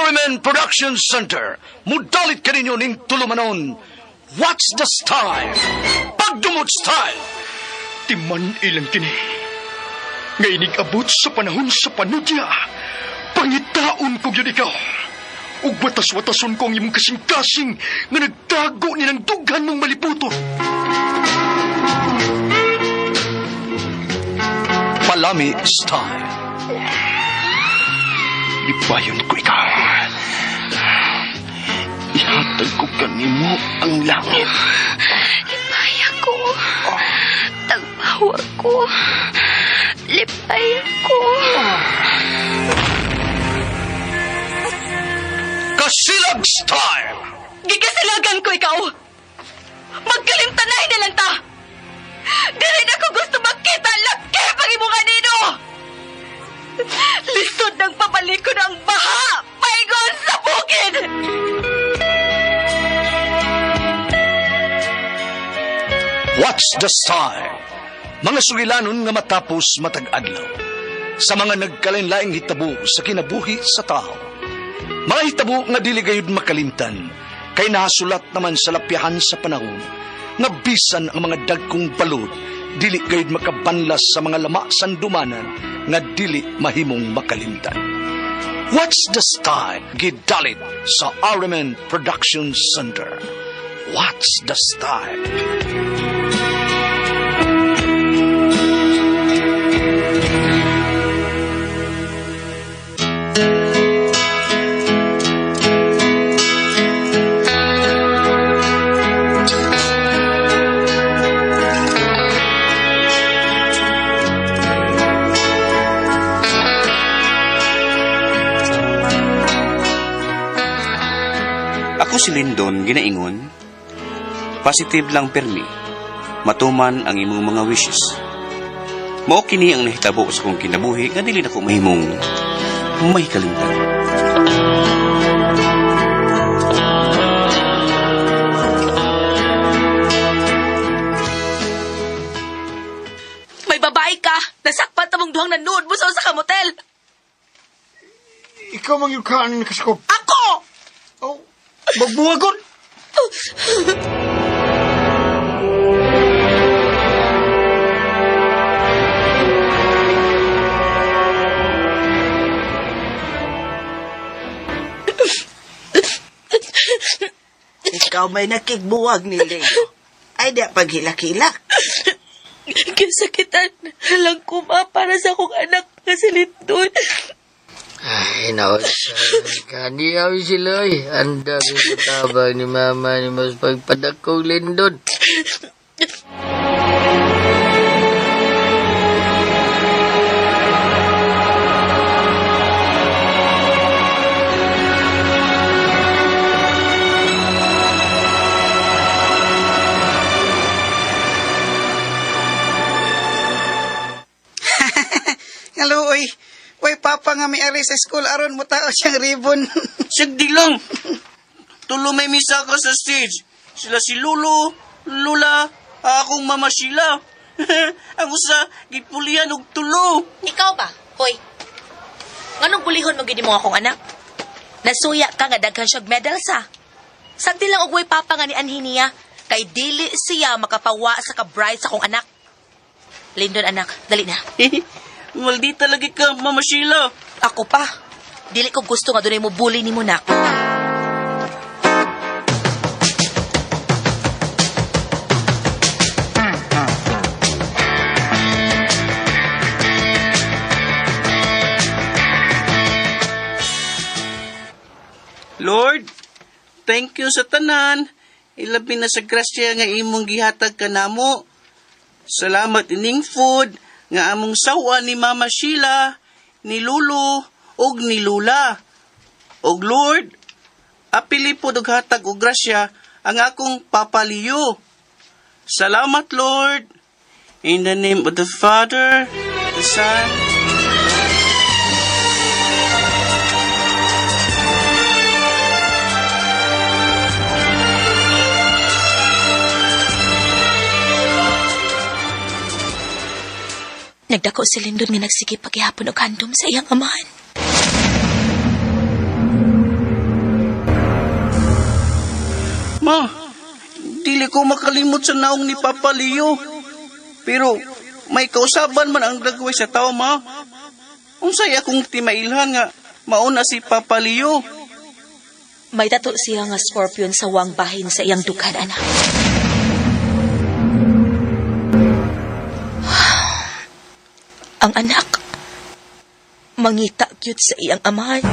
Arimen Production Center, mudalit ka ninyo ning tulumanon. What's the style? Pagdumot style! Timan ilang kini. Ngay abot sa panahon sa panudya. Pangitaon ko yun ikaw. Ug watas-watason ko ang imong kasing-kasing nga nagtago ni ng dughan mong maliputon. Palami style. Libayon ko ikaw. Ihatag ko kanimo ang langit. Lipaya ko. Tagbawa ko. Lipaya ko. Kasilag style. Gigasilagan ko ikaw. Magkalimtanay na lang ta. Dili na ko gusto makita laki pag imunga nino. Lisod ng pabalikod ang baha. Paigon sa bukid. What's the style? Mga sugilanon nga matapos matag-adlaw. Sa mga nagkalain-laing hitabo sa kinabuhi sa tao. Mga hitabo nga dili gayud makalimtan. Kay nasulat naman sa lapyahan sa panahon. Nga bisan ang mga dagkong balod. Dili gayud makabanlas sa mga lama sandumanan. Nga dili mahimong makalimtan. What's the style? Gidalit sa Arimen Production Center. What's the style? Ako si Lindon, ginaingon, positive lang permi, matuman ang imong mga wishes. Mao kini ang nahitabo sa kong kinabuhi, nga dili na ko mahimong may kalimtan. May babae ka. Nasakpan tamong duhang nanood mo sa kamotel. Ikaw mang yung kanin kasakop. Ako! Oh, magbuwagon. Ikaw may nakigbuwag ni Leo. Ay, di paghilak-hilak. Kasakitan lang kuma para sa akong anak nga si Lindon. Ay, nausan. Kaniyaw sila eh. Anda ko katabang ni mama ni mas pagpadakong Lindon. Hello, oy. Oy, papa nga may ari sa school aron mo tao siyang ribbon. Sigdi lang! Tulo may misa ka sa stage. Sila si Lolo, Lula, akong mama Sheila. Ang usa, gipulian og tulo. Ikaw ba? Hoy. Nganong pulihon mo gini mo akong anak? Nasuya ka nga daghan siyag medal sa. Sagdi lang og way papa nga ni anhi niya kay dili siya makapawa sa ka-bride sa akong anak. Lindon anak, dali na. Maldita lagi ka, mama Sheila. Ako pa. Dili ko gusto nga dunay mo bully ni mo nak. Lord, thank you sa tanan. Ilabi na sa grasya nga imong gihatag kanamo. Salamat ining food nga among sawa ni Mama Sheila, ni Lulu, ug ni Lula. Og Lord, apili po og hatag og grasya ang akong papaliyo. Salamat, Lord. In the name of the Father, the Son, Nagdako si Lindon nga nagsige paghihapon og handom sa iyang amahan. Ma, dili ko makalimot sa naong ni Papa Leo. Pero may kausaban man ang dagway sa tao, ma. Unsay akong timailhan nga mauna si Papa Leo. May tato siya nga scorpion sa wang bahin sa iyang dukhan, anak. Ang anak, mangita gyud sa iyang amahan.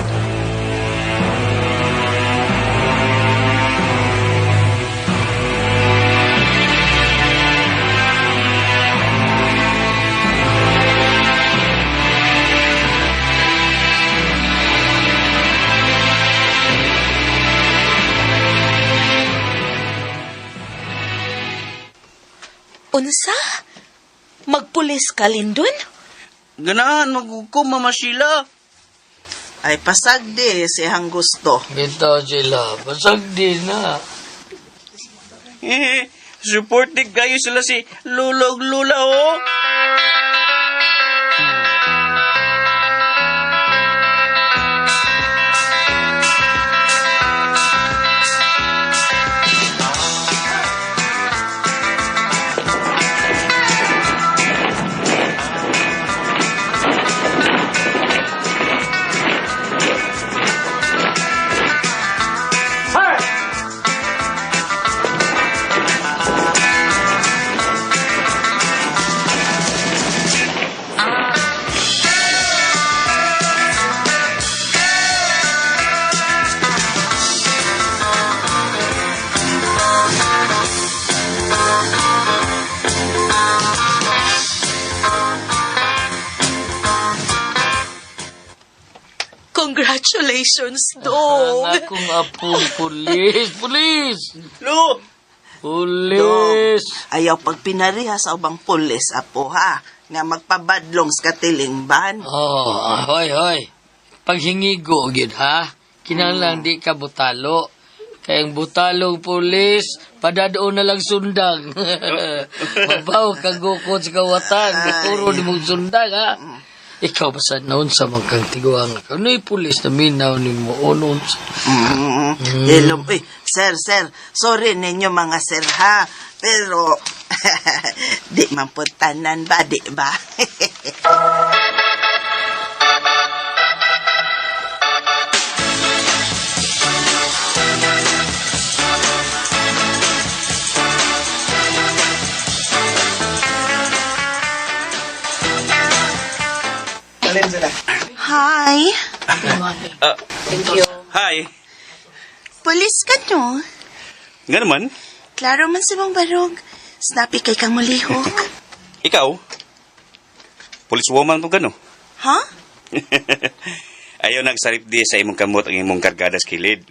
Unsa? Magpulis ka, Lindon? Ganahan maghukom, Mama Sheila. Ay pasagdi siyang gusto. Bitaw sila. Basag din na. Supportive kayo sila si Lulog Lula, oh. Congratulations, Dong! Ang akong apong pulis. Pulis! Lu! Pulis! Ayaw pag pinariha sa ubang pulis, apo ha, nga magpabadlong sa katilingban. Oh, hoy. Paghingigo, yun ha? Kinahanglan di ka butalo. Kaya ang butalong pulis, padadoon na lang sundang. Mabaw kang gukod sa kawatan. Puro ni mong sundang, ha? Ikaw ba sa naon sa magkang tiguang? Ano'y pulis na minaw ni mo? Onon sa... Hello, sir, sorry ninyo mga sir ha, pero di man po tanan ba, di ba? Hi, Hi. pulis ka no? Nga naman, Klaro man si mong barog. Snappy kay kang malihok. ikaw, police woman po gano. Ha? Ayaw nagsarip di sa imong kamot ang imong kargada sa kilid.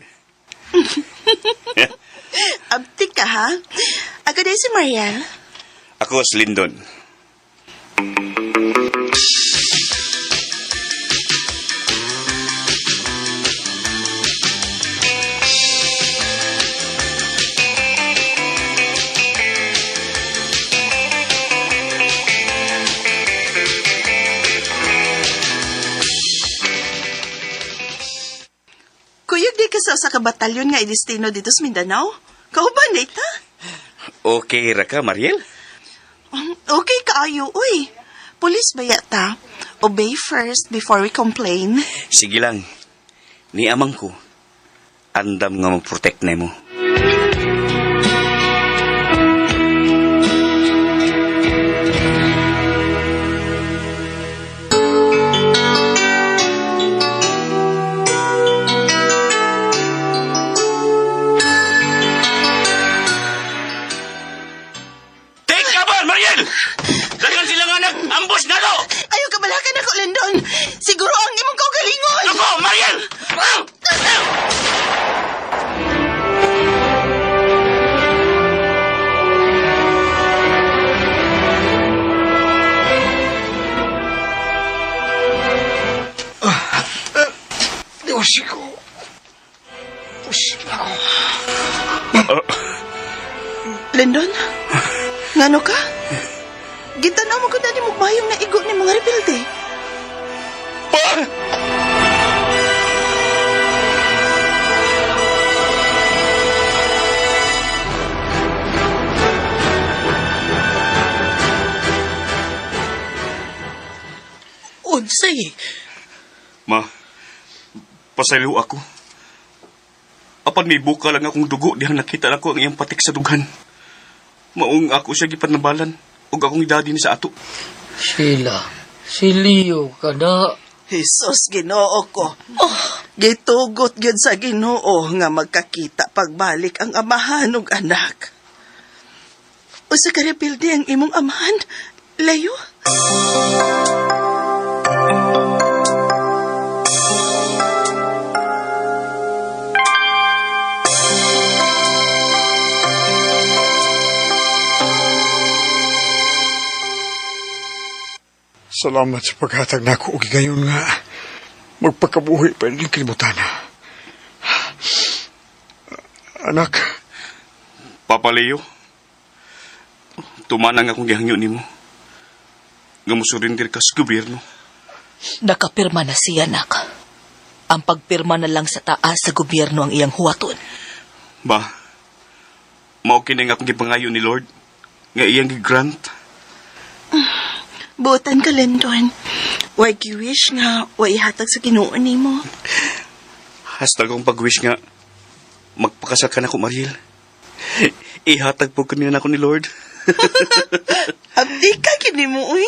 Abti ka ha? Ako din si Mariel. Ako si Lindon. Kuyog di ka sa kabatalyon nga idestino dito sa Mindanao? Kauban di ta? Okay ra ka, Mariel? Okay kaayo, uy. Pulis ba yata? Obey first before we complain. Sige lang. Ni amang ko. Andam nga mag-protect na mo. Take kaban, Mariel! Dagan silang anak! Ambush na to! Ayaw kabalakan ako, Lindon. Siguro ang imong kaugalingon. Ako, Mariel! Lindon? Ngano ka? Gitanaw mo ko na ni mo bayong na igo ni mga rebelde. say. Ma, pasaylo ako. Apan may buka lang akong dugo dihang nakita ako ang iyang patik sa dughan. Maong ako siya gipanabalan ug akong idadi ni sa ato. Sheila, si Leo ka na. Jesus, Ginoo ko. Gitugot gyud sa Ginoo nga magkakita pagbalik ang amahan ug anak. Usa ka repilde ang imong amahan, Leo? Salamat sa paghatag na ako og gayon nga magpakabuhi pa rin kalibutan. Anak, Papa Leo, tumanang akong gihangyo nimo. Nga musurindir ka sa gobyerno. Nakapirma na siya, nak. Ang pagpirma na lang sa taas sa gobyerno ang iyang huwaton. Ba, mao kini nga akong gipangayo ni Lord nga iyang gi-grant. Buotan ka, Lendon. Way wish nga way hatag sa Ginoo nimo. Hasta akong pag-wish nga magpakasal ka na ko, Mariel. Ihatag po kanina ako ni Lord. Abdi ka kini mo, uy.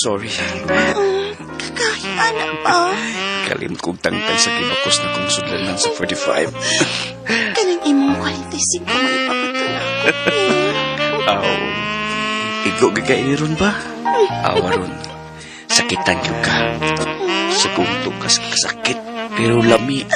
Sorry. Anak pa. Kalimot kong tangkay sa gibakos na kong sudlanan sa 45. Kanang imong 45 mo ipapatulang. Aw, igo gagaini ron ba? Awaron, sakitan yung ka. Sa punto kas kasakit, pero lami.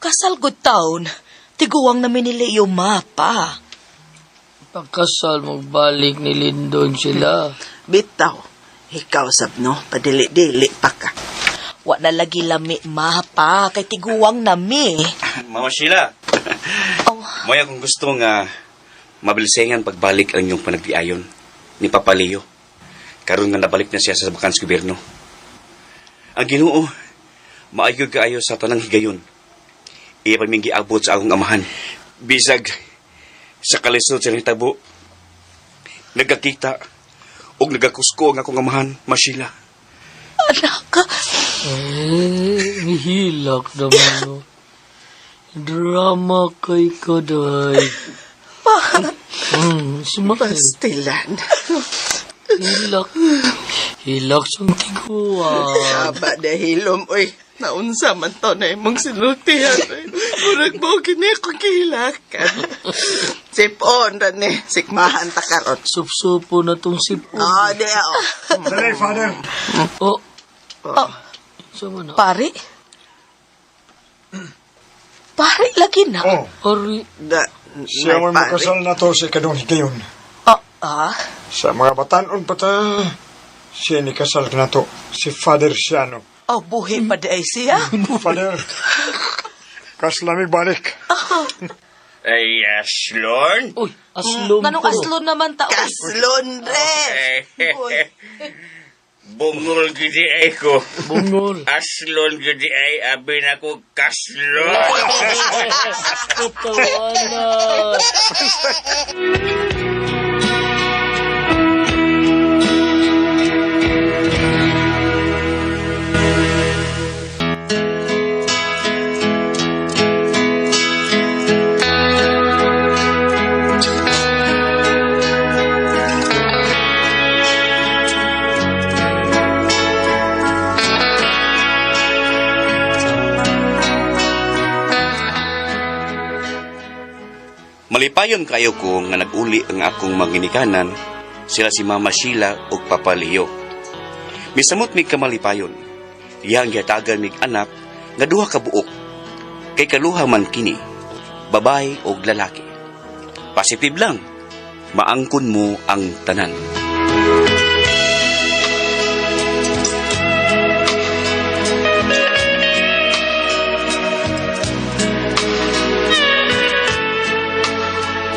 Kasal good town. Tiguang namin ni Leo mapa. Pagkasal magbalik ni Lindon sila. Bitaw, ikaw sabno, padili-dili pa ka. Wa na lagi lami mapa kay tiguang nami. Mama Sheila, Oh, moya kung gusto nga mabilisengan pagbalik ang iyong panagdiayon ni Papa Leo. Karon nga nabalik na siya sa bakans gobyerno. Ang Ginoo, maayo kaayo sa tanang higayon. Iya pa ming giabot sa akong amahan. Bisag sa kalisod sa tabo. Nagkakita o nagakusko ang akong amahan, Mashila. anak ka. Mihilak naman, no. Drama kay Kaday. Smile. Pastilan. Hilak. Hilak sa tiguan. Aba dahilom, uy. Naunsa man to na imong sinultihan. Murag mo kini akong kihilakan. Sipon ra ni. Sikmahan ta karon. Sup-supo na tong sipon. Di ako. Dali, Father. Oh. Sama na. Pare? Pare lagi na. Oh, Ari. siya May man makasal na to sa ikadong higayon. Ah? Sa mga batanon pa ta, Siya ni kasal na to, si Father Siano. Oh, buhi pa day siya. Father, kaslami balik. Ay, aslon? Uy, aslom Nganong ko. aslon naman ta? Kaslon, re. Bungol gidi ay ko. Bungol. Aslon gidi ay abin ako kaslon. Katawa na. Malipayon kayo ko nga nag-uli ang akong manginikanan, sila si Mama Sheila o Papa Leo. Misamot mig kamalipayon, iyang yatagan mig anak nga duha ka buok, kay kaluha man kini, babae o lalaki. Positive lang, maangkon mo ang tanan.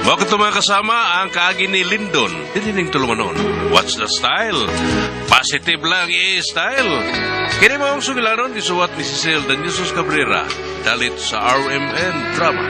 Mga ito mga kasama, ang kaagi ni Lindon. Dinining tulunganon. What's the style? Positive lang i-style. Kini mo ang sugilanon, isuwat ni Cecil dan Jesus Cabrera. Dalit sa RMN Drama.